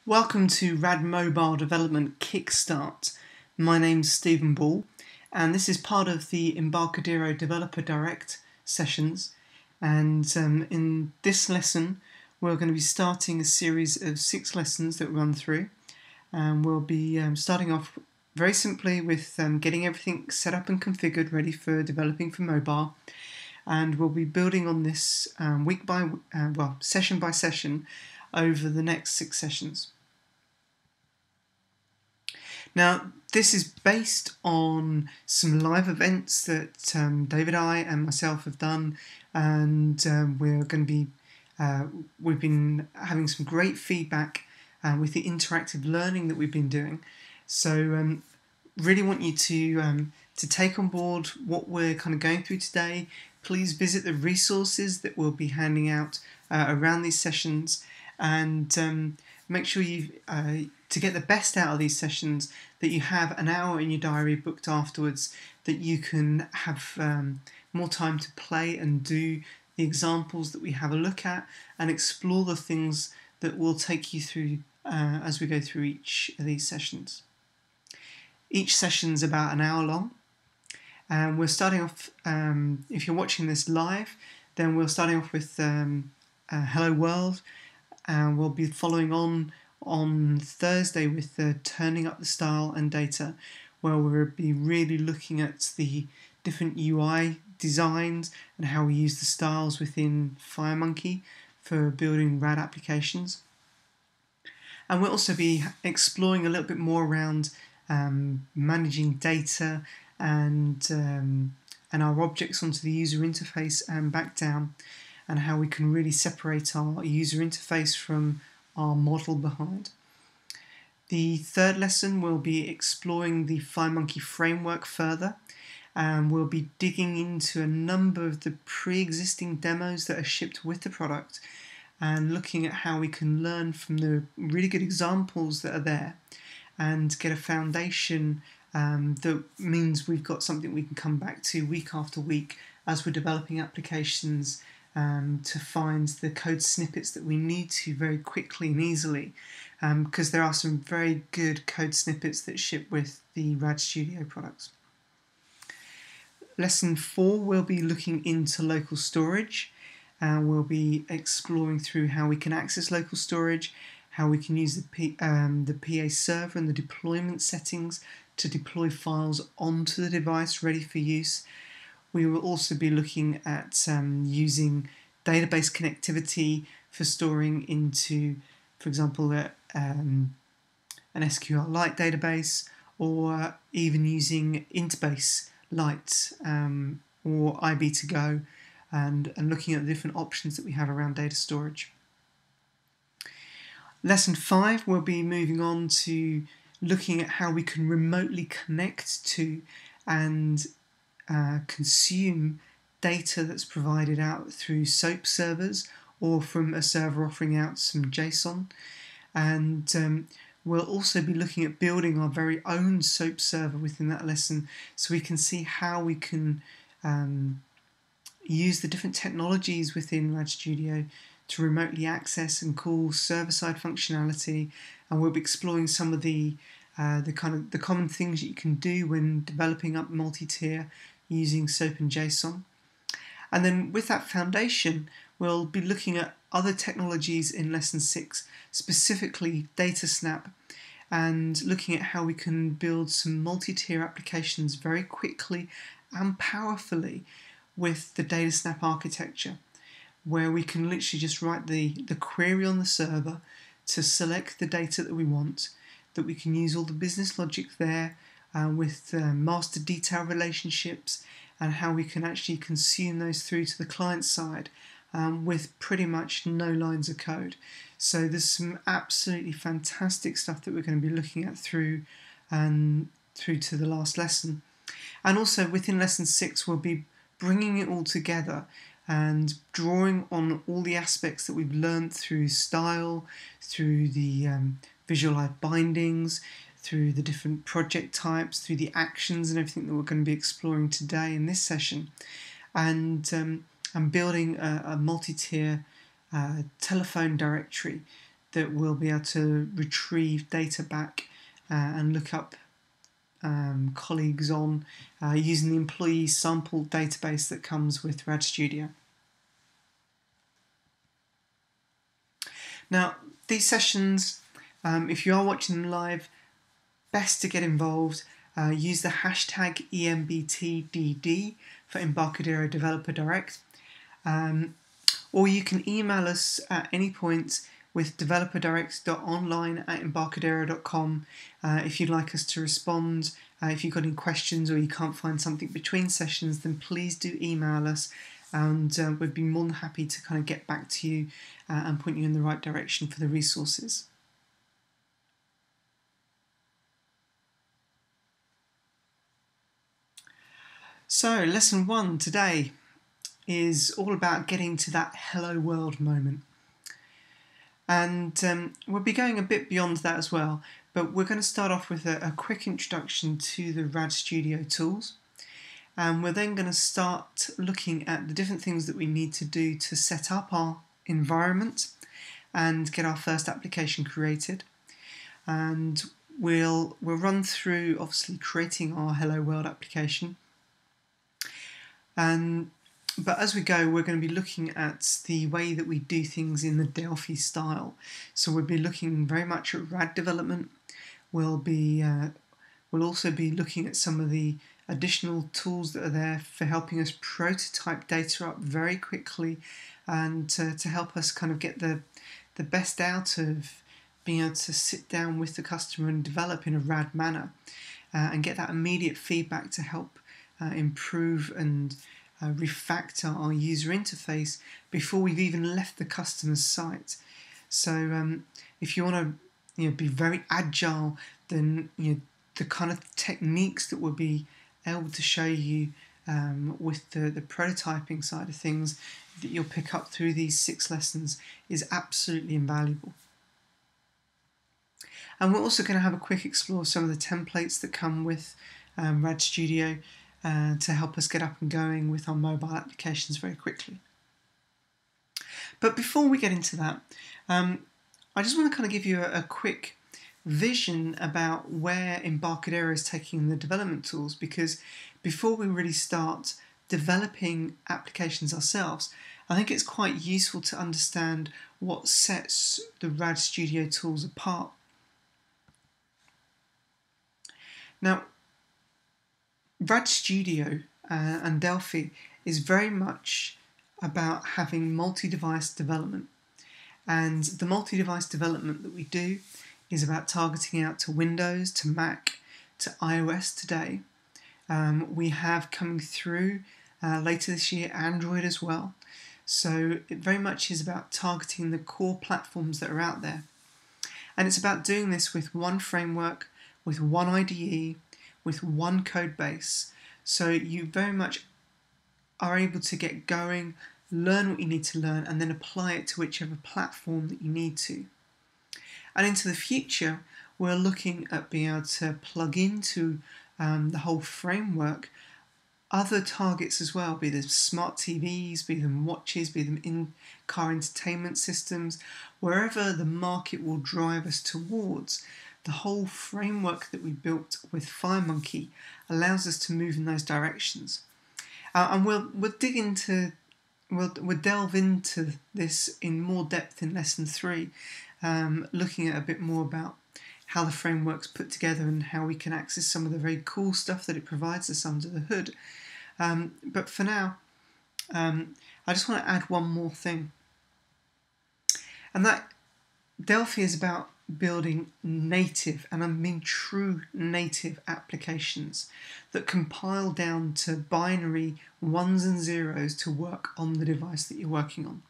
Welcome to Rad Mobile Development Kickstart. My name's Stephen Ball, and this is part of the Embarcadero Developer Direct sessions. And in this lesson, we're going to be starting a series of 6 lessons that we run through. And we'll be starting off very simply with getting everything set up and configured, ready for developing for mobile. And we'll be building on this session by session over the next 6 sessions. Now, this is based on some live events that David, I, and myself have done, and we've been having some great feedback with the interactive learning that we've been doing. So, really want you to take on board what we're kind of going through today. Please visit the resources that we'll be handing out around these sessions, and make sure to get the best out of these sessions, that you have an hour in your diary booked afterwards, that you can have more time to play and do the examples that we have a look at and explore the things that we'll take you through as we go through each of these sessions. Each session's about an hour long, and we're starting off, if you're watching this live, then we're starting off with Hello World, and we'll be following on Thursday with turning up the style and data, where we'll be really looking at the different UI designs and how we use the styles within FireMonkey for building RAD applications. And we'll also be exploring a little bit more around managing data and our objects onto the user interface and back down, and how we can really separate our user interface from our model behind. The third lesson will be exploring the FireMonkey framework further, and we'll be digging into a number of the pre-existing demos that are shipped with the product and looking at how we can learn from the really good examples that are there and get a foundation that means we've got something we can come back to week after week as we're developing applications to find the code snippets that we need to very quickly and easily, because there are some very good code snippets that ship with the RAD Studio products. Lesson 4 will be looking into local storage. We'll be exploring through how we can access local storage, how we can use the PA server and the deployment settings to deploy files onto the device ready for use. We will also be looking at using database connectivity for storing into, for example, an SQLite database, or even using Interbase Lite or IB2Go, and looking at the different options that we have around data storage. Lesson 5 will be moving on to looking at how we can remotely connect to and consume data that's provided out through SOAP servers or from a server offering out some JSON. And we'll also be looking at building our very own SOAP server within that lesson, so we can see how we can use the different technologies within RAD Studio to remotely access and call server-side functionality. And we'll be exploring some of the common things that you can do when developing up multi-tier using SOAP and JSON. And then with that foundation, we'll be looking at other technologies in Lesson 6, specifically DataSnap, and looking at how we can build some multi-tier applications very quickly and powerfully with the DataSnap architecture, where we can literally just write the query on the server to select the data that we want, that we can use all the business logic there with master detail relationships, and how we can actually consume those through to the client side with pretty much no lines of code. So there's some absolutely fantastic stuff that we're going to be looking at through to the last lesson. And also within Lesson 6, we'll be bringing it all together and drawing on all the aspects that we've learned through style, through the visualized bindings, through the different project types, through the actions and everything that we're going to be exploring today in this session, and building a multi-tier telephone directory that we'll be able to retrieve data back and look up colleagues on using the employee sample database that comes with RAD Studio. Now, these sessions, if you are watching them live, best to get involved. Use the hashtag EMBTDD for Embarcadero Developer Direct. Or you can email us at any point with developerdirect.online@embarcadero.com if you'd like us to respond. If you've got any questions or you can't find something between sessions, then please do email us, and we'd be more than happy to kind of get back to you and point you in the right direction for the resources. So, lesson 1 today is all about getting to that hello world moment. And we'll be going a bit beyond that as well, but we're going to start off with a quick introduction to the RAD Studio tools. And we're then going to start looking at the different things that we need to do to set up our environment and get our first application created. And we'll run through, obviously, creating our Hello World application. But as we go, we're going to be looking at the way that we do things in the Delphi style. So we'll be looking very much at RAD development. We'll also be looking at some of the additional tools that are there for helping us prototype data up very quickly, and to help us kind of get the best out of being able to sit down with the customer and develop in a RAD manner, and get that immediate feedback to help improve and refactor our user interface before we've even left the customer's site. So if you want to be very agile, then the kind of techniques that we'll be able to show you with the prototyping side of things that you'll pick up through these 6 lessons is absolutely invaluable. And we're also going to have a quick explore of some of the templates that come with RAD Studio to help us get up and going with our mobile applications very quickly. But before we get into that, I just want to kind of give you a quick vision about where Embarcadero is taking the development tools, because before we really start developing applications ourselves, I think it's quite useful to understand what sets the RAD Studio tools apart. Now, RAD Studio and Delphi is very much about having multi-device development, and the multi-device development that we do is about targeting out to Windows, to Mac, to iOS today. We have coming through later this year Android as well, so it very much is about targeting the core platforms that are out there, and it's about doing this with one framework, with one IDE, with one code base, so you very much are able to get going, learn what you need to learn, and then apply it to whichever platform that you need to. And into the future, we're looking at being able to plug into the whole framework other targets as well, be them smart TVs, be them watches, be them in-car entertainment systems, wherever the market will drive us towards. The whole framework that we built with FireMonkey allows us to move in those directions. And we'll delve into this in more depth in lesson 3, looking at a bit more about how the framework's put together and how we can access some of the very cool stuff that it provides us under the hood. But for now, I just want to add one more thing, and that Delphi is about building native, and I mean true native applications that compile down to binary ones and zeros to work on the device that you're working on.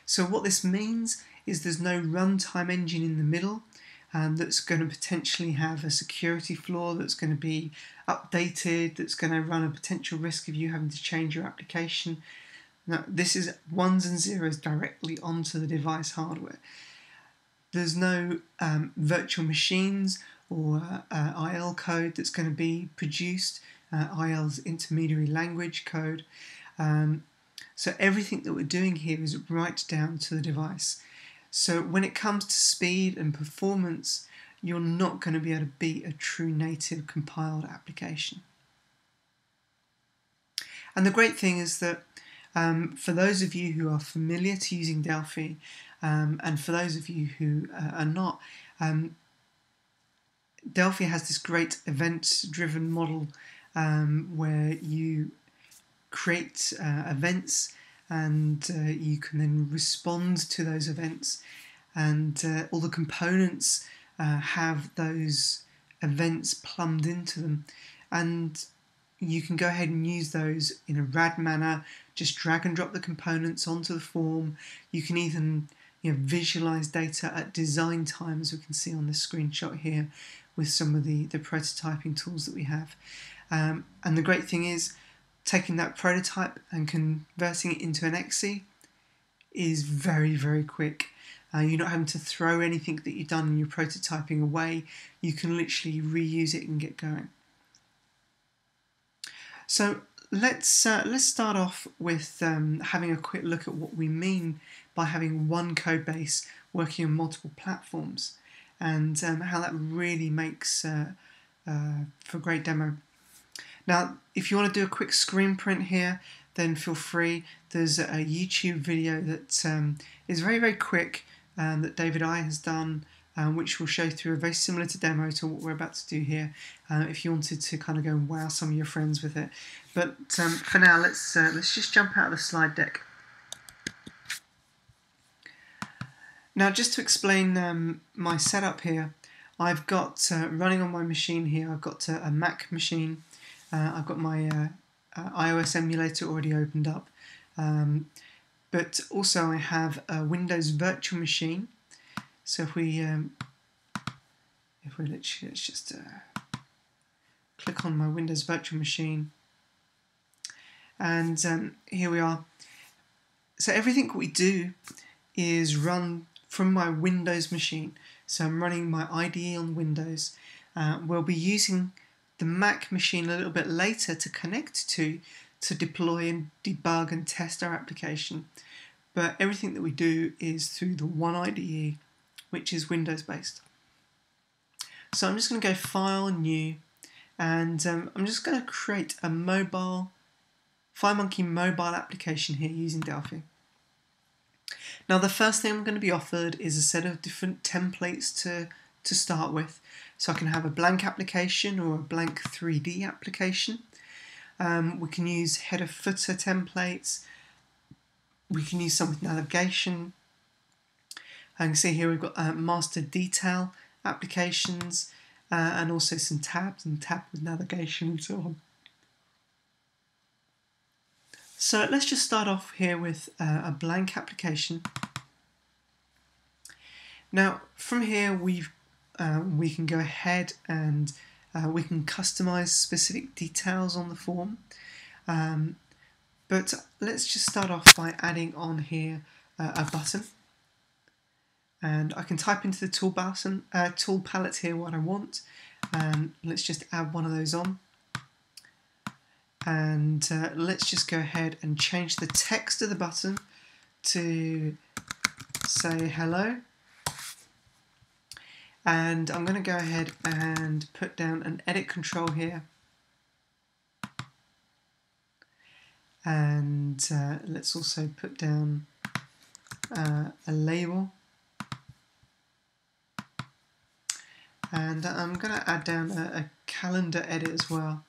So what this means is there's no runtime engine in the middle that's going to potentially have a security flaw that's going to be updated, that's going to run a potential risk of you having to change your application. Now, this is ones and zeros directly onto the device hardware. There's no virtual machines or IL code that's going to be produced. IL's intermediary language code. So everything that we're doing here is right down to the device. So when it comes to speed and performance, you're not going to be able to beat a true native compiled application. And the great thing is that for those of you who are familiar to using Delphi, and for those of you who are not, Delphi has this great events-driven model where you create events and you can then respond to those events, and all the components have those events plumbed into them, and you can go ahead and use those in a RAD manner. Just drag and drop the components onto the form. You can even visualize data at design time, as we can see on this screenshot here with some of the prototyping tools that we have. And the great thing is, taking that prototype and converting it into an exe is very, very quick. You're not having to throw anything that you've done in your prototyping away. You can literally reuse it and get going. So let's start off with having a quick look at what we mean by having one code base working on multiple platforms, and how that really makes for a great demo. Now, if you want to do a quick screen print here, then feel free. There's a YouTube video that is very, very quick that David I has done, which will show through a very similar to demo to what we're about to do here, if you wanted to kind of go and wow some of your friends with it. But for now, let's just jump out of the slide deck. Now, just to explain my setup here, I've got running on my machine here, I've got a Mac machine. I've got my iOS emulator already opened up, but also I have a Windows virtual machine. So if we let's just click on my Windows virtual machine, and here we are. So everything we do is run from my Windows machine. So I'm running my IDE on Windows. We'll be using the Mac machine a little bit later to connect to deploy and debug and test our application. But everything that we do is through the one IDE, which is Windows based. So I'm just going to go File, New, and I'm just going to create a mobile FireMonkey mobile application here using Delphi. Now, the first thing I'm going to be offered is a set of different templates to start with. So I can have a blank application or a blank 3D application. We can use header footer templates. We can use some with navigation. I can see here we've got master detail applications, and also some tabs and tab with navigation and so on. So let's just start off here with a blank application. Now, from here we can go ahead and we can customize specific details on the form. But let's just start off by adding on here a button. And I can type into the tool palette here what I want. Let's just add one of those on. And let's just go ahead and change the text of the button to say hello. And I'm going to go ahead and put down an edit control here. And let's also put down a label. And I'm going to add down a calendar edit as well.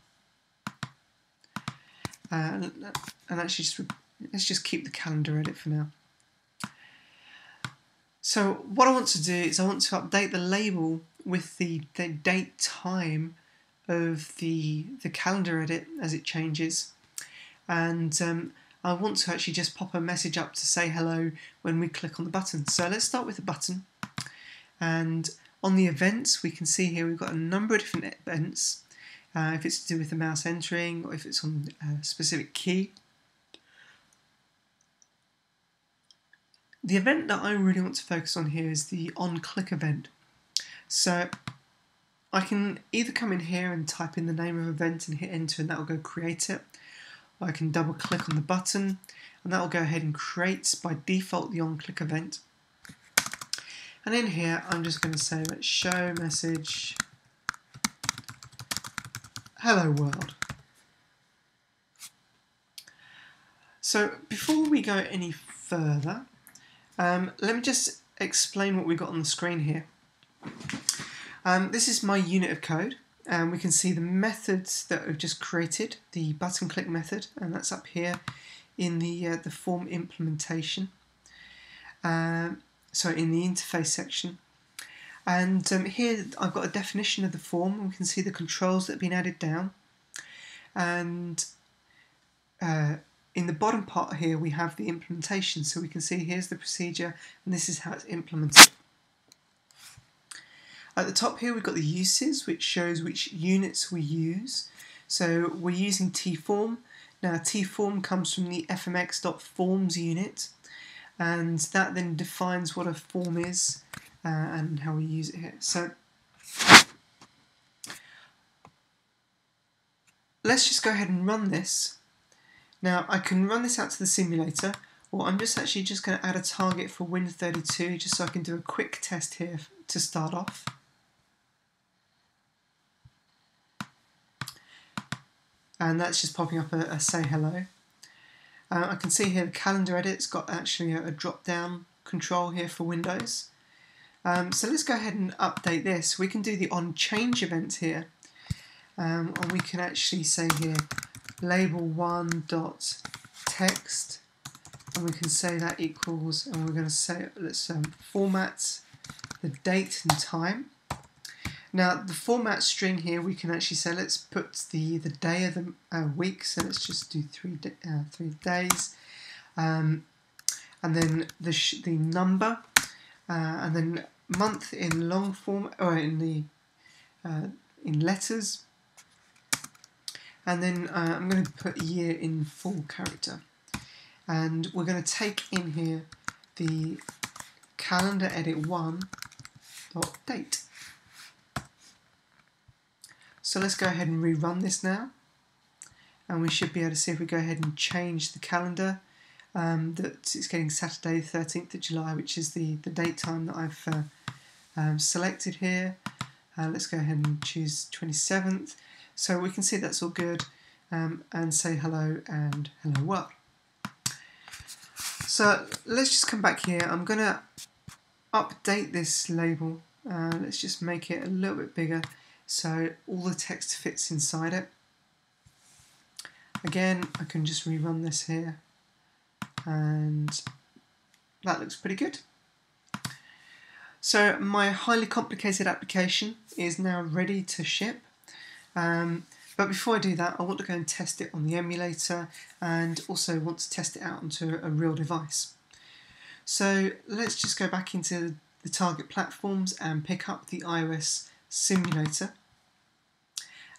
And actually, let's just keep the calendar edit for now. So what I want to do is I want to update the label with the date time of the calendar edit as it changes. And I want to actually just pop a message up to say hello when we click on the button. So let's start with the button. And on the events, we can see here we've got a number of different events. If it's to do with the mouse entering, or if it's on a specific key. The event that I really want to focus on here is the on-click event. So I can either come in here and type in the name of the event and hit enter, and that will go create it. Or I can double click on the button and that will go ahead and create by default the on-click event. And in here I'm just going to say let's show message hello world. So before we go any further, let me just explain what we've got on the screen here. This is my unit of code, and we can see the methods that I've just created, the button click method, and that's up here in the form implementation. Sorry, in the interface section. And here I've got a definition of the form, and we can see the controls that have been added down. And in the bottom part here we have the implementation, so we can see here's the procedure and this is how it's implemented. At the top here we've got the uses, which shows which units we use. So we're using tform. Now tform comes from the fmx.forms unit, and that then defines what a form is and how we use it here. So let's just go ahead and run this. Now I can run this out to the simulator, or I'm just going to add a target for Win32 just so I can do a quick test here to start off. And that's just popping up a say hello. I can see here the calendar edit's got actually a drop down control here for Windows. So let's go ahead and update this. We can do the on change event here, and we can actually say here label1.text, and we can say that equals, and we're going to say let's format the date and time. Now the format string here we can actually say let's put the day of the week, so let's just do 3 days, and then the number, and then month in long form or in letters, and then I'm going to put year in full character, and we're going to take in here the calendar edit 1.date. So let's go ahead and rerun this now, and we should be able to see if we go ahead and change the calendar that it's getting Saturday 13th of July, which is the date time that I've selected here. Let's go ahead and choose 27th, so we can see that's all good, and say hello and hello world. So let's just come back here. I'm going to update this label. Let's just make it a little bit bigger so all the text fits inside it. Again, I can just rerun this here, and that looks pretty good. So my highly complicated application is now ready to ship, but before I do that I want to go and test it on the emulator, and also want to test it out onto a real device. So let's just go back into the target platforms and pick up the iOS simulator,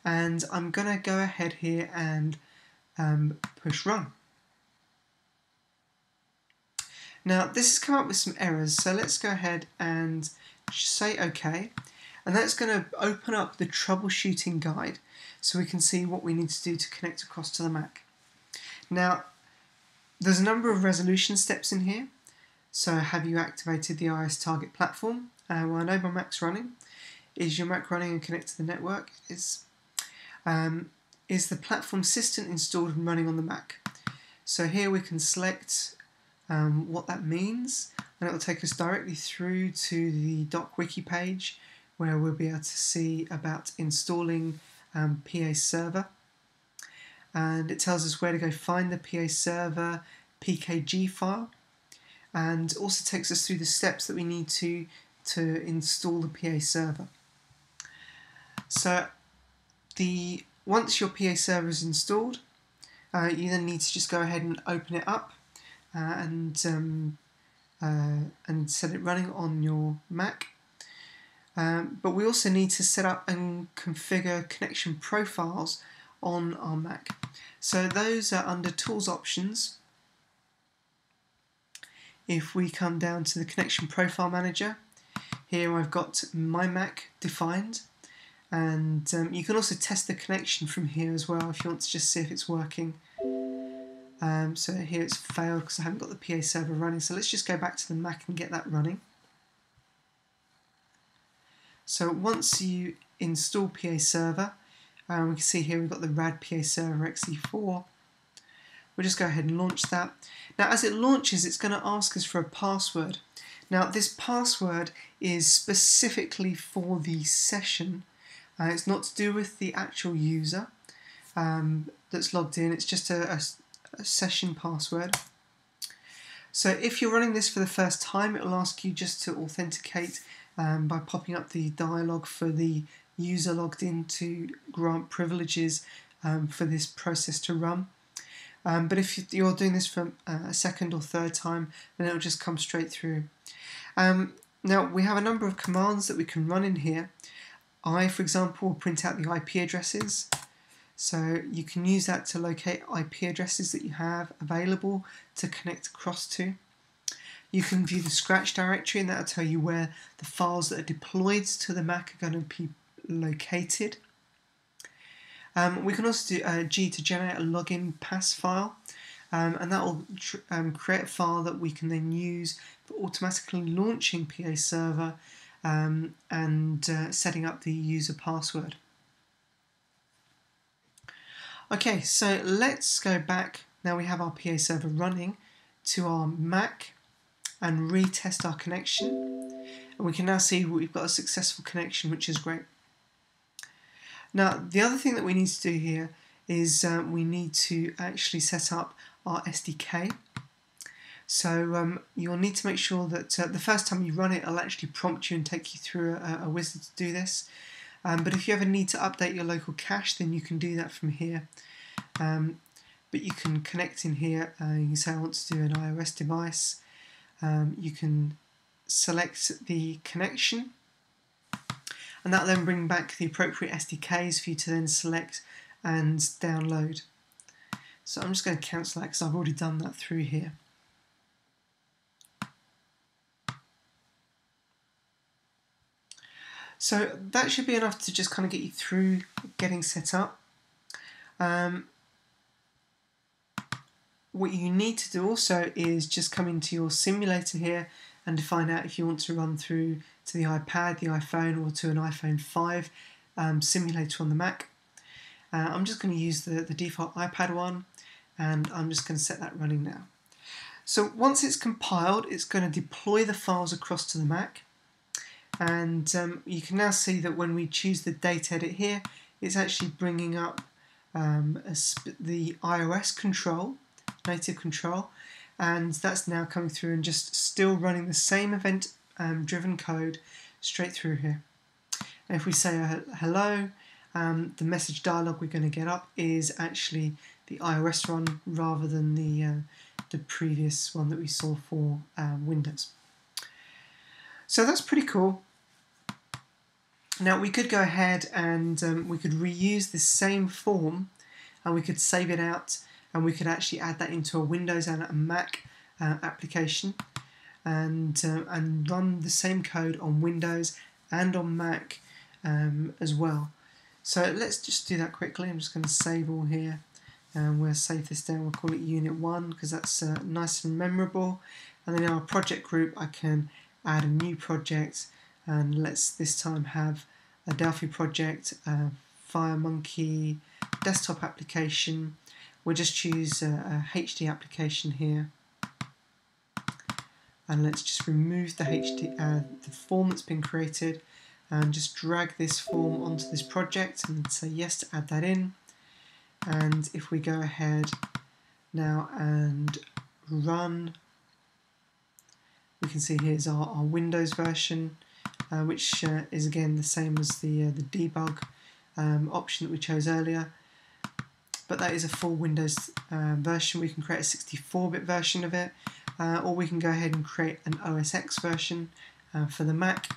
and I'm going to go ahead here and push run. Now this has come up with some errors, so let's go ahead and say OK, and that's going to open up the troubleshooting guide so we can see what we need to do to connect across to the Mac. Now there's a number of resolution steps in here. So have you activated the iOS target platform? Well, I know my Mac's running. Is your Mac running and connected to the network? Is the platform system installed and running on the Mac? So here we can select what that means, and it will take us directly through to the DocWiki page where we'll be able to see about installing PA Server, and it tells us where to go find the PA Server PKG file, and also takes us through the steps that we need to install the PA Server. So once your PA Server is installed, you then need to just go ahead and open it up and set it running on your Mac. But we also need to set up and configure connection profiles on our Mac. So those are under Tools Options. If we come down to the Connection Profile Manager, here I've got my Mac defined, and you can also test the connection from here as well if you want to just see if it's working. So here it's failed because I haven't got the PA Server running, so let's just go back to the Mac and get that running. So once you install PA Server, we can see here we've got the RAD PA Server XE4. We'll just go ahead and launch that. Now as it launches, it's going to ask us for a password. Now this password is specifically for the session. It's not to do with the actual user that's logged in, it's just a session password. So if you're running this for the first time, it will ask you just to authenticate by popping up the dialog for the user logged in to grant privileges for this process to run. But if you're doing this for a second or third time, then it'll just come straight through. Now we have a number of commands that we can run in here. For example, will print out the IP addresses. So you can use that to locate IP addresses that you have available to connect across to. You can view the Scratch directory, and that will tell you where the files that are deployed to the Mac are going to be located. We can also do G to generate a login pass file, and that will create a file that we can then use for automatically launching PA Server and setting up the user password. Okay, so let's go back, now we have our PA Server running, to our Mac and retest our connection. And we can now see we've got a successful connection, which is great. Now, the other thing that we need to do here is we need to actually set up our SDK. So you'll need to make sure that the first time you run it, it'll actually prompt you and take you through a wizard to do this. But if you ever need to update your local cache, then you can do that from here. But you can connect in here. You can say I want to do an iOS device. You can select the connection, and that will then bring back the appropriate SDKs for you to then select and download. So I'm just going to cancel that because I've already done that through here. So that should be enough to just kind of get you through getting set up. What you need to do also is just come into your simulator here and define out if you want to run through to the iPad, the iPhone, or to an iPhone 5 simulator on the Mac. I'm just going to use the default iPad one, and I'm just going to set that running now. So once it's compiled, it's going to deploy the files across to the Mac. And you can now see that when we choose the date edit here, it's actually bringing up the iOS control, native control, and that's now coming through and just still running the same event driven code straight through here. And if we say hello, the message dialog we're going to get up is actually the iOS one rather than the previous one that we saw for Windows. So that's pretty cool. Now we could go ahead and we could reuse this same form, and we could save it out, and we could actually add that into a Windows and a Mac application, and run the same code on Windows and on Mac as well. So let's just do that quickly. I'm just going to save all here, and we'll save this down. We'll call it Unit 1 because that's nice and memorable. And then in our project group, I can add a new project, and let's this time have a Delphi project, FireMonkey desktop application. We'll just choose a HD application here, and let's just remove the the form that's been created, and just drag this form onto this project and say yes to add that in. And if we go ahead now and run, we can see here's our Windows version, which is again the same as the debug option that we chose earlier. But that is a full Windows version. We can create a 64-bit version of it, or we can go ahead and create an OS X version for the Mac.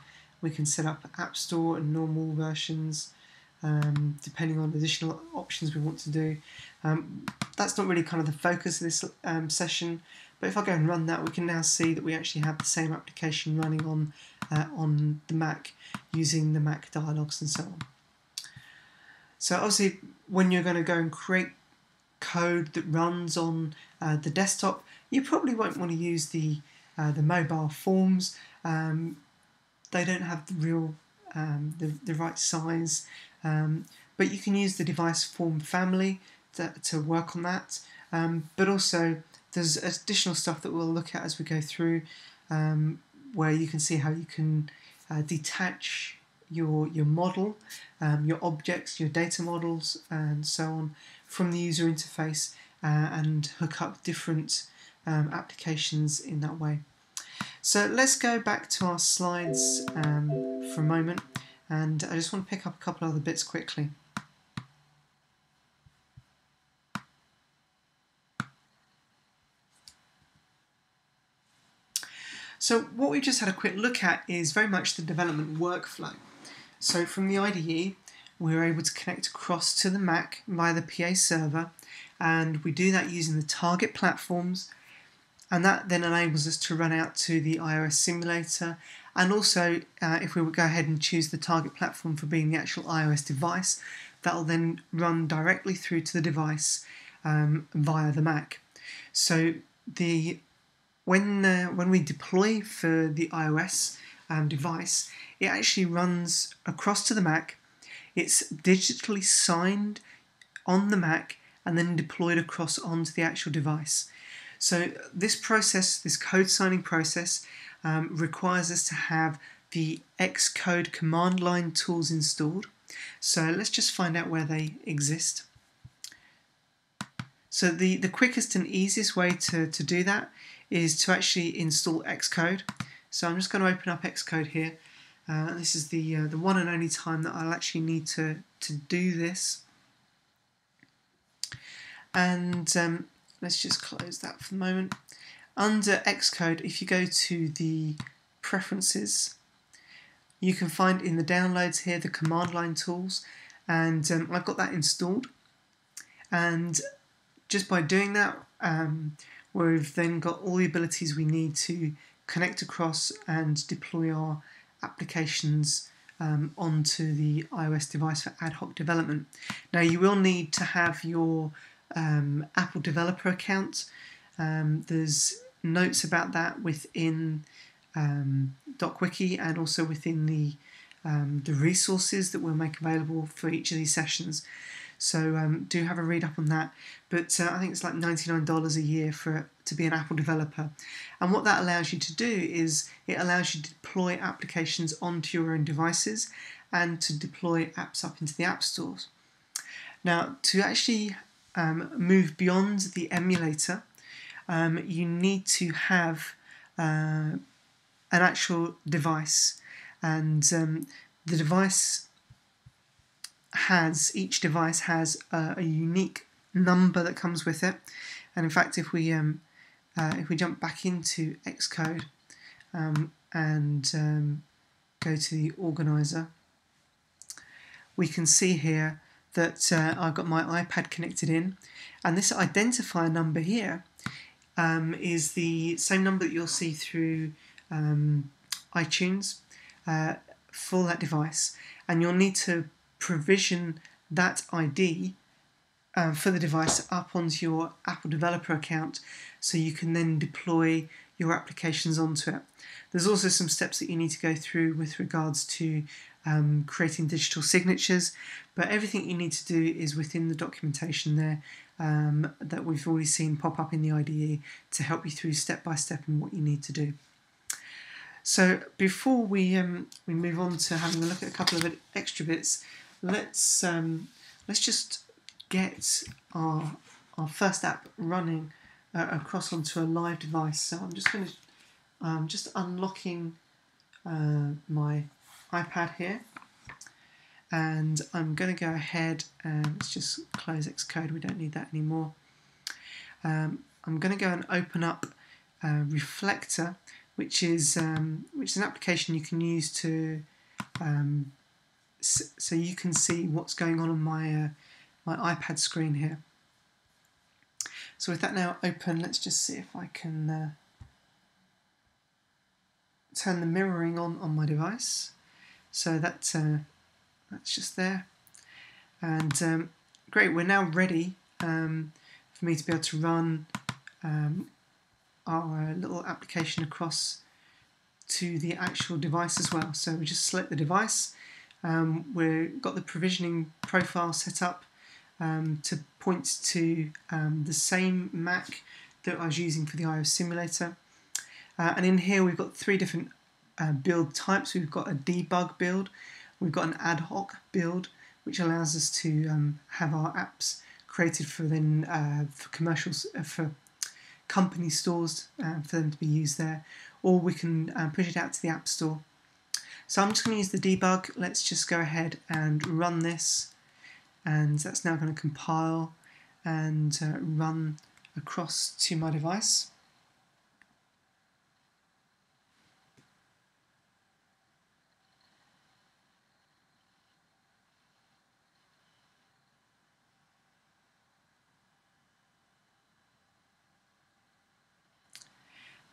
We can set up App Store and normal versions, depending on additional options we want to do. That's not really kind of the focus of this session, but if I go and run that, we can now see that we actually have the same application running on the Mac using the Mac dialogues and so on. So obviously when you're going to go and create code that runs on the desktop, you probably won't want to use the mobile forms. They don't have the real the right size, but you can use the device form family to work on that, but also there's additional stuff that we'll look at as we go through, where you can see how you can detach your model, your objects, your data models, and so on from the user interface, and hook up different applications in that way. So let's go back to our slides for a moment, and I just want to pick up a couple other bits quickly. So what we just had a quick look at is very much the development workflow. So from the IDE, we're able to connect across to the Mac via the PA server, and we do that using the target platforms, and that then enables us to run out to the iOS simulator, and also if we would go ahead and choose the target platform for being the actual iOS device, that will then run directly through to the device via the Mac. So when we deploy for the iOS device, it actually runs across to the Mac. It's digitally signed on the Mac and then deployed across onto the actual device. So this process, this code signing process, requires us to have the Xcode command line tools installed. So let's just find out where they exist. So the quickest and easiest way to do that is to actually install Xcode. So I'm just going to open up Xcode here. This is the one and only time that I'll actually need to do this. And let's just close that for the moment. Under Xcode, if you go to the Preferences, you can find in the downloads here the command line tools, and I've got that installed. And just by doing that, we've then got all the abilities we need to connect across and deploy our applications onto the iOS device for ad hoc development. Now you will need to have your Apple developer account. There's notes about that within DocWiki and also within the resources that we'll make available for each of these sessions. So do have a read up on that. But I think it's like $99 a year to be an Apple developer. And what that allows you to do is it allows you to deploy applications onto your own devices and to deploy apps up into the app stores. Now, to actually move beyond the emulator, you need to have an actual device, and the device each device has a unique number that comes with it. And in fact, if we jump back into Xcode and go to the organizer, we can see here that I've got my iPad connected in, and this identifier number here is the same number that you'll see through iTunes for that device, and you'll need to provision that ID for the device up onto your Apple developer account so you can then deploy your applications onto it. There's also some steps that you need to go through with regards to creating digital signatures, but everything you need to do is within the documentation there that we've already seen pop up in the IDE to help you through step by step in what you need to do. So before we move on to having a look at a couple of extra bits, let's just get our first app running across onto a live device. So I'm just going to just unlocking my iPad here, and I'm going to go ahead and let's just close Xcode. We don't need that anymore. I'm going to go and open up Reflector, which is an application you can use to so you can see what's going on my iPad screen here. So with that now open, let's just see if I can turn the mirroring on my device. So that's just there, and great. We're now ready for me to be able to run our little application across to the actual device as well. So we just select the device, We've got the provisioning profile set up to point to the same Mac that I was using for the iOS simulator. And in here we've got three different build types. We've got a debug build, we've got an ad hoc build, which allows us to have our apps created for for commercials, for company stores, for them to be used there, or we can push it out to the App Store. So I'm just going to use the debug. Let's just go ahead and run this, and that's now going to compile and run across to my device.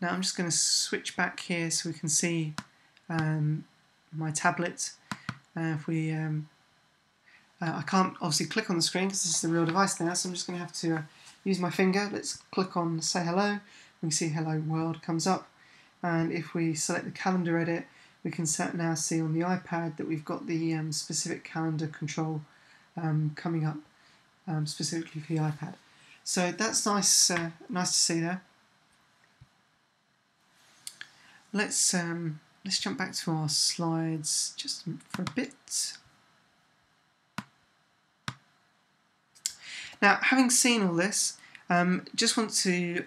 Now I'm just going to switch back here so we can see my tablet. If we, I can't obviously click on the screen because this is the real device now, so I'm just going to have to use my finger. Let's click on say hello. We can see hello world comes up, and if we select the calendar edit, we can now see on the iPad that we've got the specific calendar control coming up specifically for the iPad. So that's nice, nice to see there. Let's jump back to our slides just for a bit. Now, having seen all this, just want to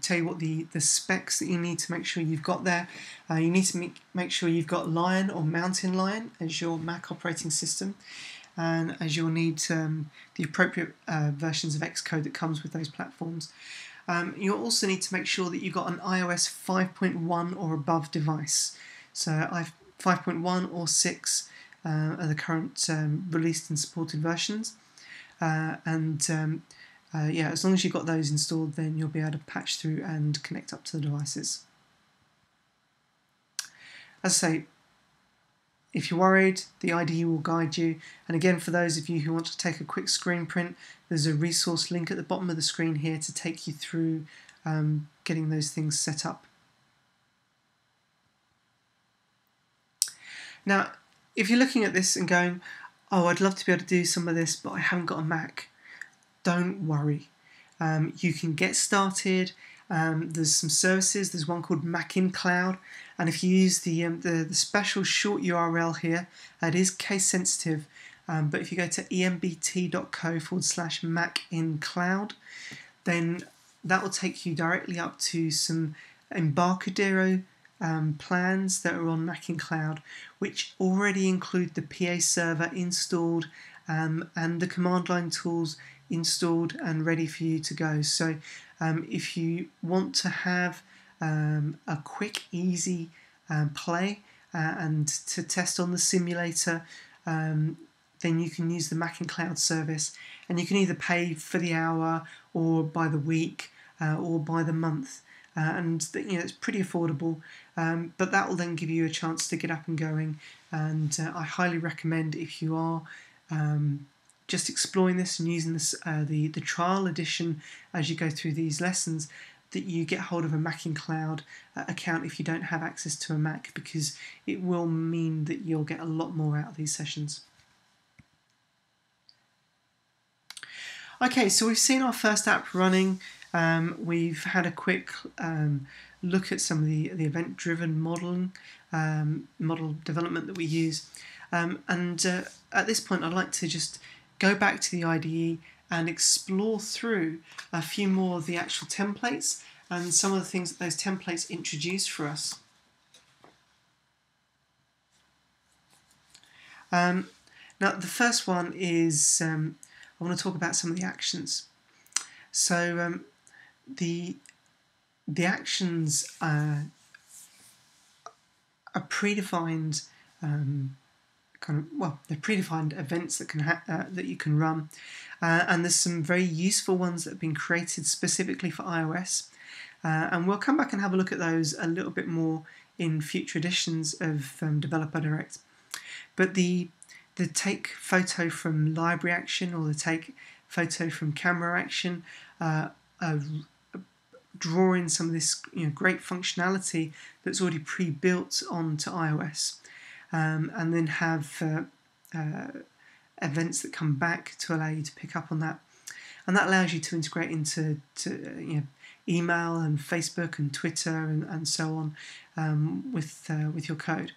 tell you what the specs that you need to make sure you've got there. You need to make sure you've got Lion or Mountain Lion as your Mac operating system, and as you'll need the appropriate versions of Xcode that comes with those platforms. You'll also need to make sure that you've got an iOS 5.1 or above device. So 5.1 or 6 are the current released and supported versions. Yeah, as long as you've got those installed, then you'll be able to patch through and connect up to the devices. As I say, if you're worried, the IDE will guide you. And again, for those of you who want to take a quick screen print, there's a resource link at the bottom of the screen here to take you through getting those things set up. Now, if you're looking at this and going, oh, I'd love to be able to do some of this, but I haven't got a Mac, don't worry. You can get started. There's some services. There's one called Mac in Cloud, and if you use the special short URL here, it is case sensitive. But if you go to embt.co/Mac in Cloud, then that will take you directly up to some Embarcadero plans that are on Mac in Cloud, which already include the PA server installed and the command line tools installed and ready for you to go. So if you want to have a quick, easy play and to test on the simulator, then you can use the Mac in Cloud service, and you can either pay for the hour or by the week or by the month. And it's pretty affordable, but that will then give you a chance to get up and going. And I highly recommend, if you are just exploring this and using this, the trial edition as you go through these lessons, that you get hold of a Mac in Cloud account if you don't have access to a Mac, because it will mean that you'll get a lot more out of these sessions. Okay, so we've seen our first app running. We've had a quick look at some of the event-driven modeling, model development that we use. And at this point, I'd like to just go back to the IDE and explore through a few more of the actual templates and some of the things that those templates introduce for us. Now, the first one is I want to talk about some of the actions. So the actions are predefined they're predefined events that that you can run, and there's some very useful ones that have been created specifically for iOS, and we'll come back and have a look at those a little bit more in future editions of Developer Direct. But the take photo from library action or the take photo from camera action draw in some of this great functionality that's already pre-built onto iOS, and then have events that come back to allow you to pick up on that. And that allows you to integrate into email and Facebook and Twitter and so on with your code.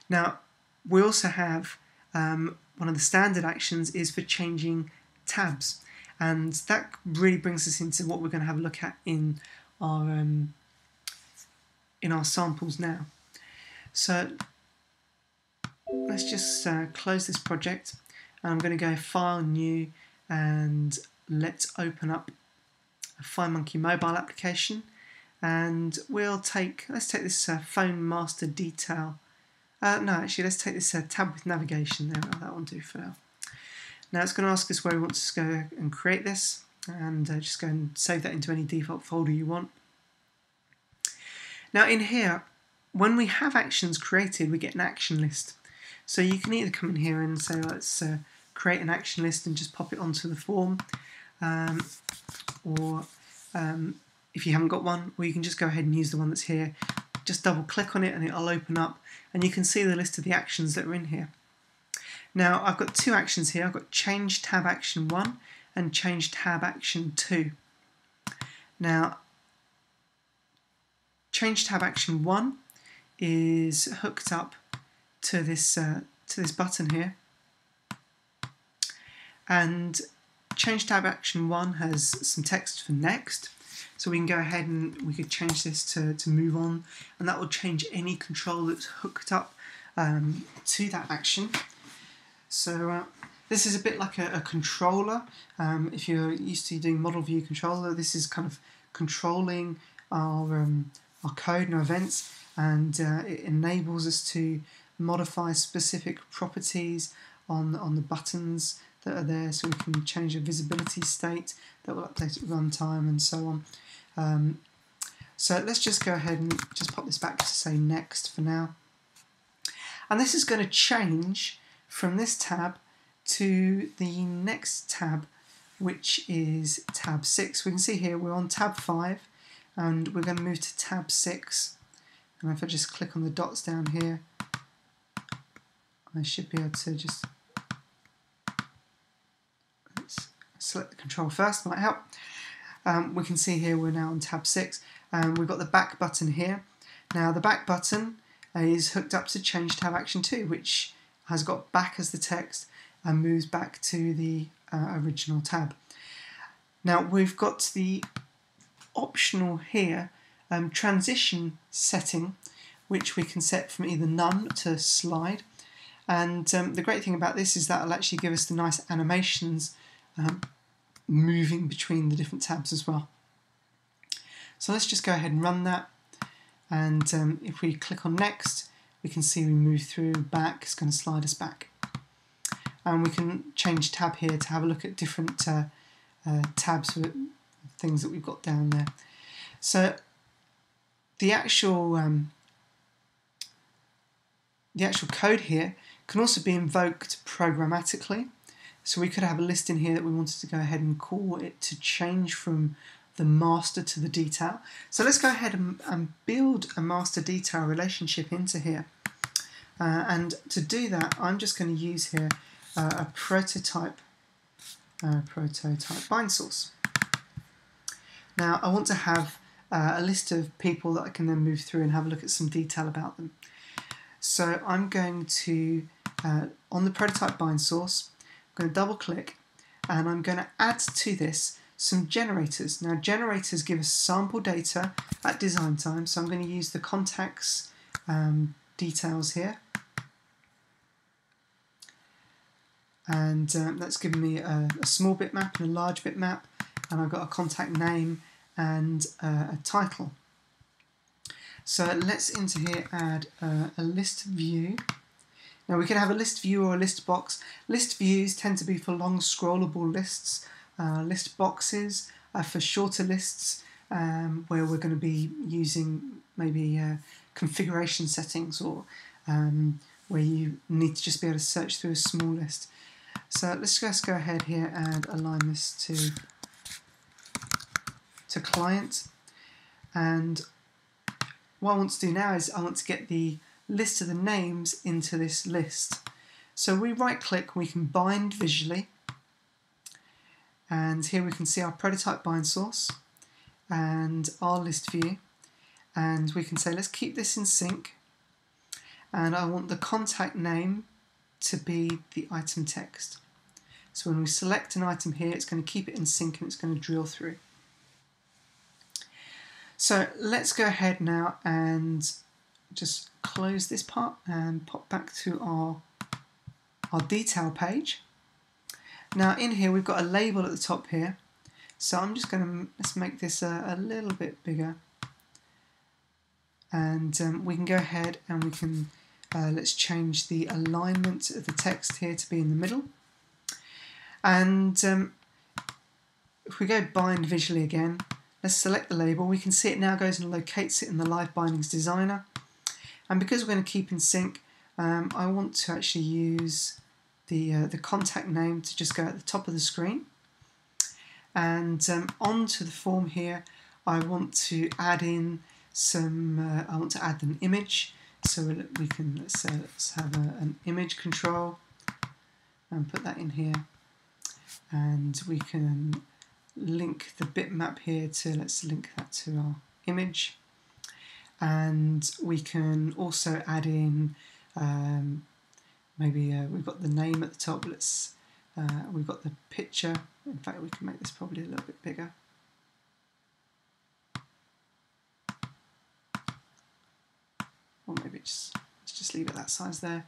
Now, we also have one of the standard actions is for changing tabs, and that really brings us into what we're going to have a look at in our samples now. So let's just close this project, and I'm going to go File, New, and let's open up a FineMonkey mobile application, and let's take this phone master detail. No, actually, let's take this tab with navigation. There, that will do for now. Now it's going to ask us where we want to go and create this, and just go and save that into any default folder you want. Now in here, when we have actions created, we get an action list. So you can either come in here and say, let's create an action list and just pop it onto the form, or if you haven't got one, or you can just go ahead and use the one that's here. Just double click on it and it'll open up, and you can see the list of the actions that are in here. Now I've got two actions here. I've got change tab action 1 and change tab action 2. Now change tab action 1 is hooked up to this button here, and change tab action 1 has some text for next. So we can go ahead and we could change this to move on, and that will change any control that's hooked up to that action. So this is a bit like a controller. If you're used to doing model view controller, this is kind of controlling our code and our events, and it enables us to modify specific properties on the buttons that are there, so we can change the visibility state that will update at runtime and so on. So let's just go ahead and just pop this back to say next for now. And this is going to change from this tab to the next tab, which is tab 6. We can see here we're on tab 5 and we're going to move to tab 6. And if I just click on the dots down here, I should be able to just select the control first, might help. We can see here we're now on tab 6, and we've got the back button here. Now the back button is hooked up to change tab action 2, which has got back as the text and moves back to the original tab. Now we've got the optional here transition setting, which we can set from either none to slide. And the great thing about this is that it'll actually give us the nice animations moving between the different tabs as well. So let's just go ahead and run that, and if we click on next, we can see we move through back. It's going to slide us back, and we can change tab here to have a look at different tabs for things that we've got down there. So the actual code here can also be invoked programmatically. So we could have a list in here that we wanted to go ahead and call it to change from the master to the detail. So let's go ahead and build a master detail relationship into here. And to do that, I'm just going to use here a prototype bind source. Now I want to have a list of people that I can then move through and have a look at some detail about them. So I'm going to, on the prototype bind source, I'm going to double click, and I'm going to add to this some generators. Now generators give us sample data at design time, so I'm going to use the contacts details here, and that's given me a small bitmap and a large bitmap, and I've got a contact name and a title. So let's into here add a list view. Now we can have a list view or a list box. List views tend to be for long scrollable lists. List boxes are for shorter lists where we're going to be using maybe configuration settings, or where you need to just be able to search through a small list. So let's just go ahead here and align this to client. And what I want to do now is I want to get the list of the names into this list. So we right click, we can bind visually, and here we can see our prototype bind source and our list view, and we can say let's keep this in sync, and I want the contact name to be the item text. So when we select an item here, it's going to keep it in sync and it's going to drill through. So let's go ahead now and just close this part and pop back to our detail page. Now in here we've got a label at the top here, so I'm just going to, let's make this a little bit bigger, and we can go ahead and we can let's change the alignment of the text here to be in the middle. And if we go bind visually again, let's select the label. We can see it now goes and locates it in the Live Bindings Designer. And because we're going to keep in sync, I want to actually use the contact name to just go at the top of the screen. And onto the form here, I want to add in some. I want to add an image. So we can let's have an image control and put that in here. And we can link the bitmap here to, let's link that to our image, and we can also add in maybe we've got the name at the top, let's we've got the picture. In fact, we can make this probably a little bit bigger, or maybe let's just leave it that size there.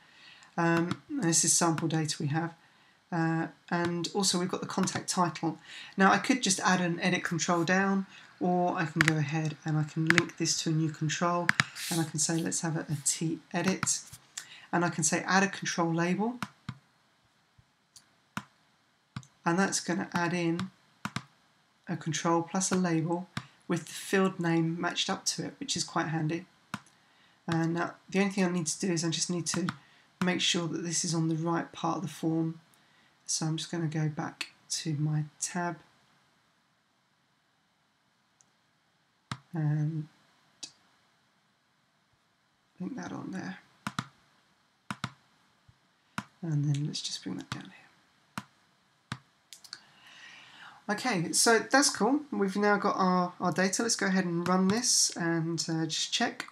This is sample data we have. And also we've got the contact title. Now I could just add an edit control down, or I can go ahead and I can link this to a new control, and I can say let's have a T edit, and I can say add a control label, and that's going to add in a control plus a label with the field name matched up to it, which is quite handy. And now the only thing I need to do is I just need to make sure that this is on the right part of the form. So I'm just going to go back to my tab and link that on there. And then let's just bring that down here. Okay, so that's cool. We've now got our data. Let's go ahead and run this and just check.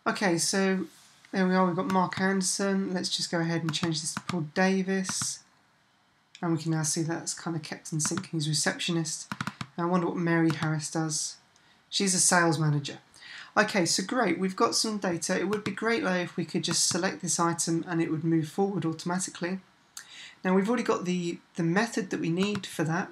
Okay, so there we are, we've got Mark Anderson. Let's just go ahead and change this to Paul Davis. And we can now see that's kind of kept in sync. He's receptionist. And I wonder what Mary Harris does. She's a sales manager. Okay, so great, we've got some data. It would be great though if we could just select this item and it would move forward automatically. Now we've already got the method that we need for that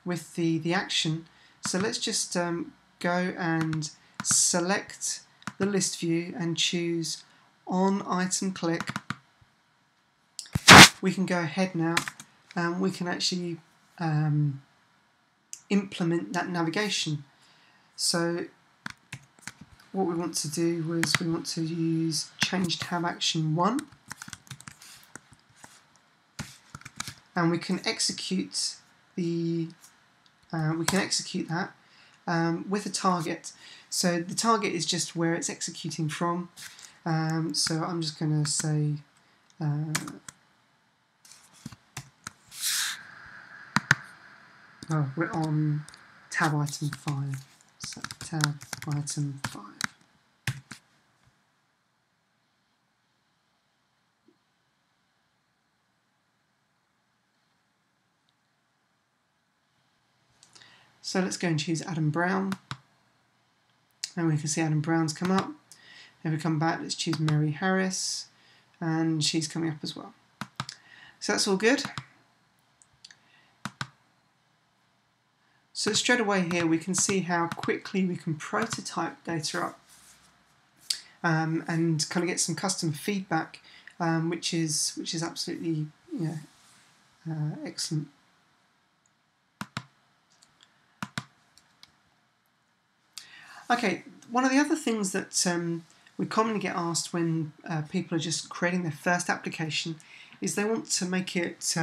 with the action. So let's just go and select the list view and choose on item click. We can go ahead now and we can actually implement that navigation. So what we want to do was we want to use change tab action 1, and we can execute that with a target. So the target is just where it's executing from. So I'm just going to say we're on tab item 5. So tab item 5. So let's go and choose Adam Brown, and we can see Adam Brown's come up. If we come back, let's choose Mary Harris, and she's coming up as well. So that's all good. So straight away here we can see how quickly we can prototype data up and kind of get some custom feedback, which is absolutely excellent. Okay, one of the other things that we commonly get asked when people are just creating their first application is they want to make it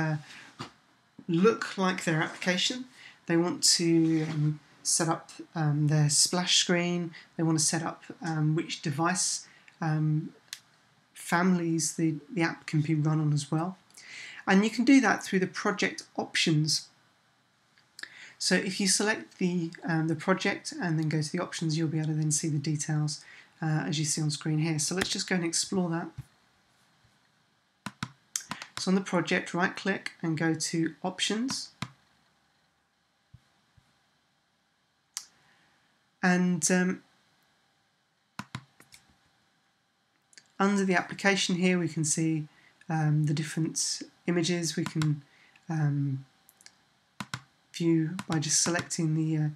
look like their application. They want to set up their splash screen, they want to set up which device families the app can be run on as well. And you can do that through the project options. So if you select the project and then go to the options, you'll be able to then see the details as you see on screen here. So let's just go and explore that. So on the project, right click and go to options. And under the application here, we can see the different images. We can view by just selecting the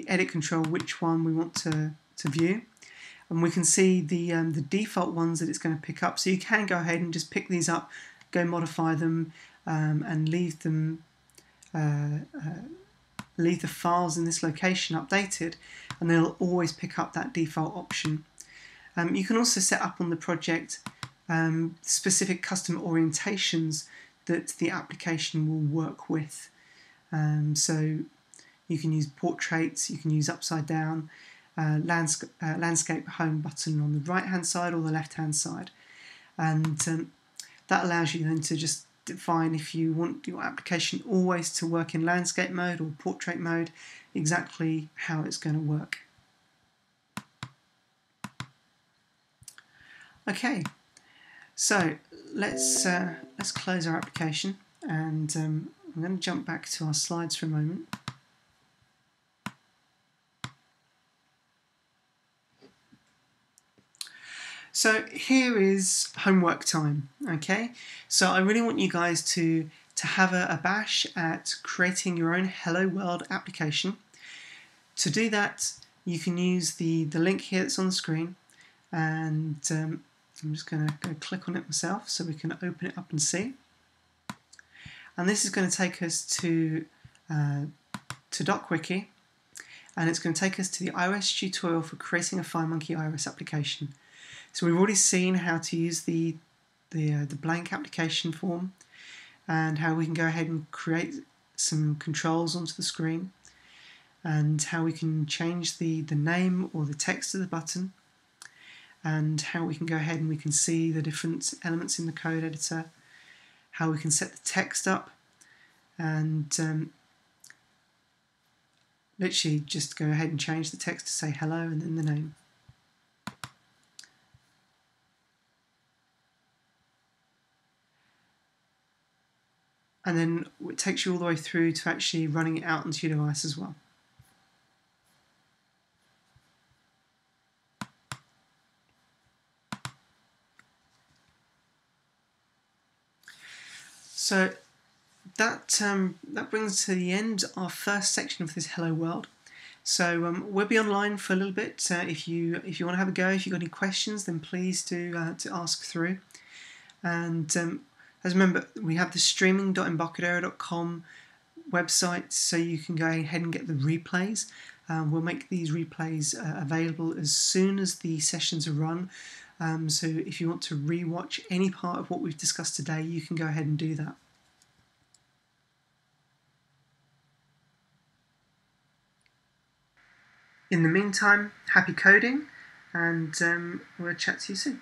edit control which one we want to view, and we can see the default ones that it's going to pick up. So you can go ahead and just pick these up, go modify them, and leave them. Leave the files in this location updated, and they'll always pick up that default option. You can also set up on the project specific custom orientations that the application will work with. So you can use portraits, you can use upside down, landscape home button on the right hand side or the left hand side, and that allows you then to just define if you want your application always to work in landscape mode or portrait mode, exactly how it's going to work. Okay, so let's close our application, and I'm going to jump back to our slides for a moment. So here is homework time, okay? So I really want you guys to have a bash at creating your own Hello World application. To do that, you can use the link here that's on the screen, and I'm just going to go click on it myself so we can open it up and see. And this is going to take us to .wiki, and it's going to take us to the iOS tutorial for creating a FireMonkey iOS application. So we've already seen how to use the blank application form, and how we can go ahead and create some controls onto the screen, and how we can change the name or the text of the button, and how we can go ahead and we can see the different elements in the code editor, how we can set the text up, and literally just go ahead and change the text to say hello and then the name. And then it takes you all the way through to actually running it out onto your device as well. So that brings us to the end of our first section of this Hello World. So we'll be online for a little bit. If you want to have a go, if you've got any questions, then please do to ask through. And as remember, we have the streaming.embarcadero.com website, so you can go ahead and get the replays. We'll make these replays available as soon as the sessions are run. So if you want to re-watch any part of what we've discussed today, you can go ahead and do that. In the meantime, happy coding, and we'll chat to you soon.